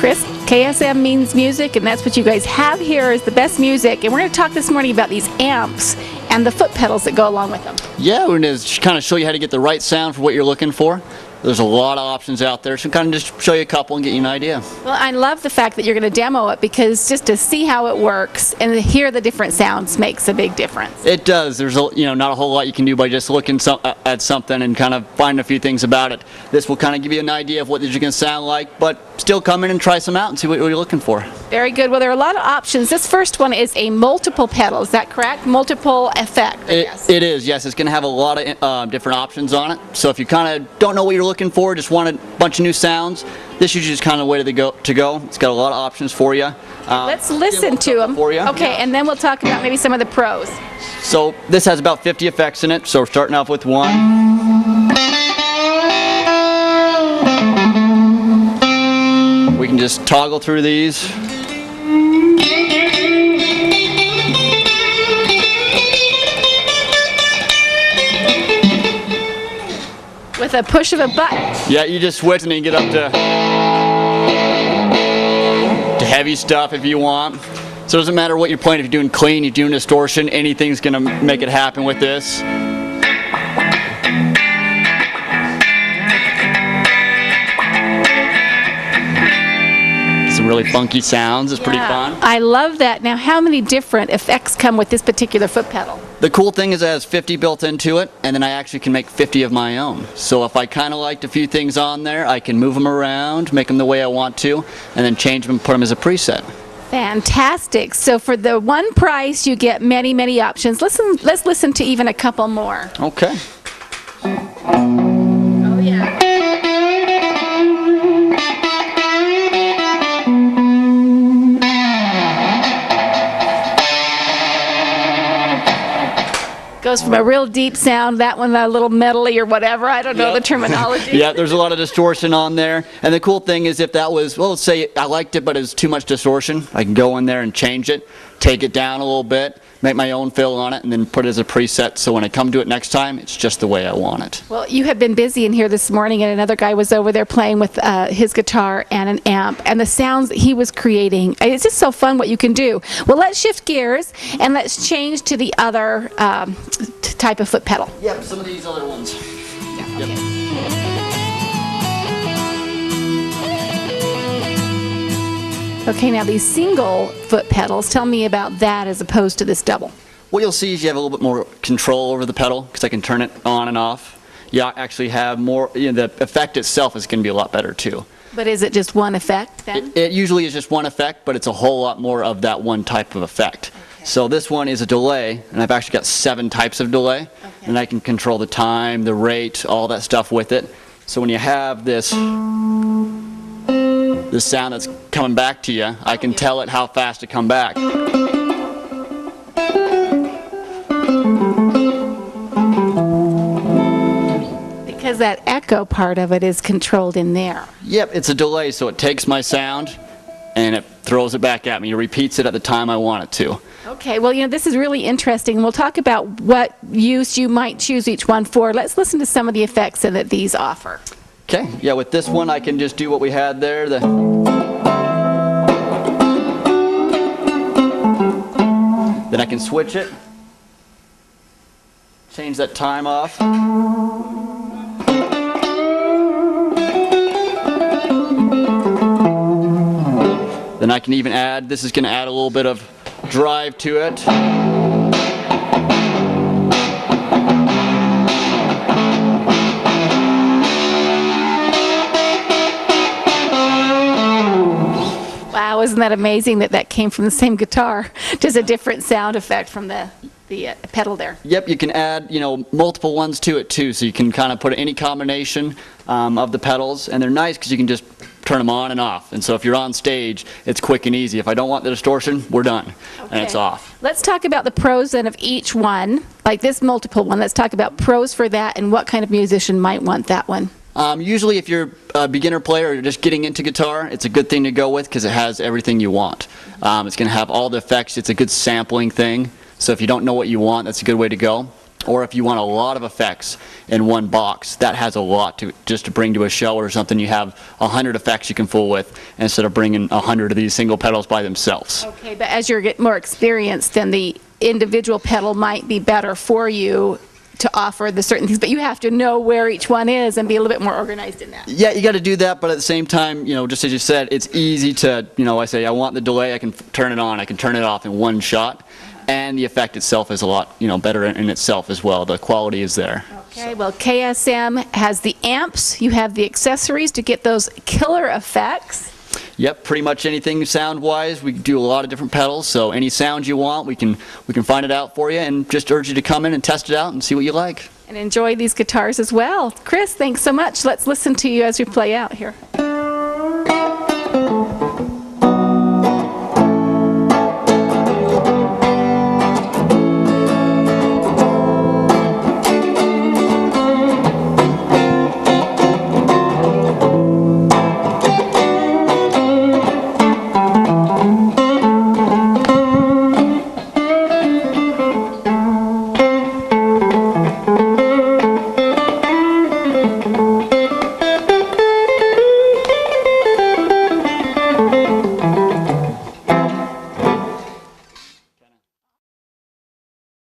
Chris. KSM Means Music, and that's what you guys have here is the best music. And we're going to talk this morning about these amps and the foot pedals that go along with them. Yeah, we're going to kind of show you how to get the right sound for what you're looking for. There's a lot of options out there, so kind of just show you a couple and get you an idea. Well, I love the fact that you're going to demo it, because just to see how it works and to hear the different sounds makes a big difference. It does. There's not a whole lot you can do by just looking at something and kind of finding a few things about it. This will kind of give you an idea of what these are going to sound like, but still come in and try some out and see what you're looking for. Very good. Well, there are a lot of options. This first one is a multiple pedal. Is that correct? Multiple effect, I guess. It is, yes. It's going to have a lot of different options on it. So if you kind of don't know what you're looking for, just want a bunch of new sounds, this usually is kind of the way to go. It's got a lot of options for you. Let's listen to them. For you. Okay, and then we'll talk about maybe some of the pros. So this has about 50 effects in it. So we're starting off with one. We can just toggle through these. With a push of a button. Yeah, you just switch and then you get up to heavy stuff if you want. So it doesn't matter what you're playing. If you're doing clean, you're doing distortion, anything's going to make it happen with this. Some really funky sounds. It's pretty fun. I love that. Now, how many different effects come with this particular foot pedal? The cool thing is it has 50 built into it, and then I actually can make 50 of my own. So if I kind of liked a few things on there, I can move them around, make them the way I want to, and then change them and put them as a preset. Fantastic. So for the one price, you get many, many options. Let's listen to even a couple more. Okay. Oh, yeah. Goes from a real deep sound, that one a little metally or whatever. I don't know the terminology. Yeah, there's a lot of distortion on there. And the cool thing is if that was, well, let's say I liked it, but it was too much distortion, I can go in there and change it, take it down a little bit, make my own fill on it, and then put it as a preset. So when I come to it next time, it's just the way I want it. Well, you have been busy in here this morning, and another guy was over there playing with his guitar and an amp, and the sounds that he was creating. It's just so fun what you can do. Well, let's shift gears, and let's change to the other type of foot pedal. Yep, some of these other ones. Yeah, Yep. okay. Okay, now these single foot pedals, tell me about that as opposed to this double. What you'll see is you have a little bit more control over the pedal because I can turn it on and off. You actually have more, the effect itself is going to be a lot better too. But is it just one effect then? It usually is just one effect, but it's a whole lot more of that one type of effect. Okay. So this one is a delay, and I've actually got 7 types of delay, and I can control the time, the rate, all that stuff with it. So when you have this sound that's coming back to you, I can tell it how fast to come back. Because that echo part of it is controlled in there. Yep, it's a delay, so it takes my sound and it throws it back at me. It repeats it at the time I want it to. Okay, well, this is really interesting. We'll talk about what use you might choose each one for. Let's listen to some of the effects that these offer. Okay, yeah, with this one I can just do what we had there. Then I can switch it, change that time off. Then I can even add, this is going to add a little bit of drive to it. Wow, isn't that amazing that came from the same guitar? Just a different sound effect from the pedal there. Yep, you can add, multiple ones to it too, so you can kind of put any combination of the pedals, and they're nice because you can just turn them on and off. And so if you're on stage, it's quick and easy. If I don't want the distortion, we're done, and it's off. Let's talk about the pros then of each one, like this multiple one. Let's talk about pros for that and what kind of musician might want that one. Usually if you're a beginner player or you're just getting into guitar, it's a good thing to go with because it has everything you want. It's going to have all the effects. It's a good sampling thing. So if you don't know what you want, that's a good way to go. Or if you want a lot of effects in one box, that has a lot to bring to a show or something. You have 100 effects you can fool with instead of bringing 100 of these single pedals by themselves. Okay, but as you get more experienced, then the individual pedal might be better for you to offer the certain things, but you have to know where each one is and be a little bit more organized in that. Yeah, you got to do that, but at the same time, just as you said, it's easy to, I say I want the delay, I can turn it on, I can turn it off in one shot. And the effect itself is a lot, better in itself as well. The quality is there. Okay, well, KSM has the amps. You have the accessories to get those killer effects. Yep, pretty much anything sound-wise. We do a lot of different pedals, so any sound you want, we can find it out for you, and just urge you to come in and test it out and see what you like. And enjoy these guitars as well. Chris, thanks so much. Let's listen to you as we play out here.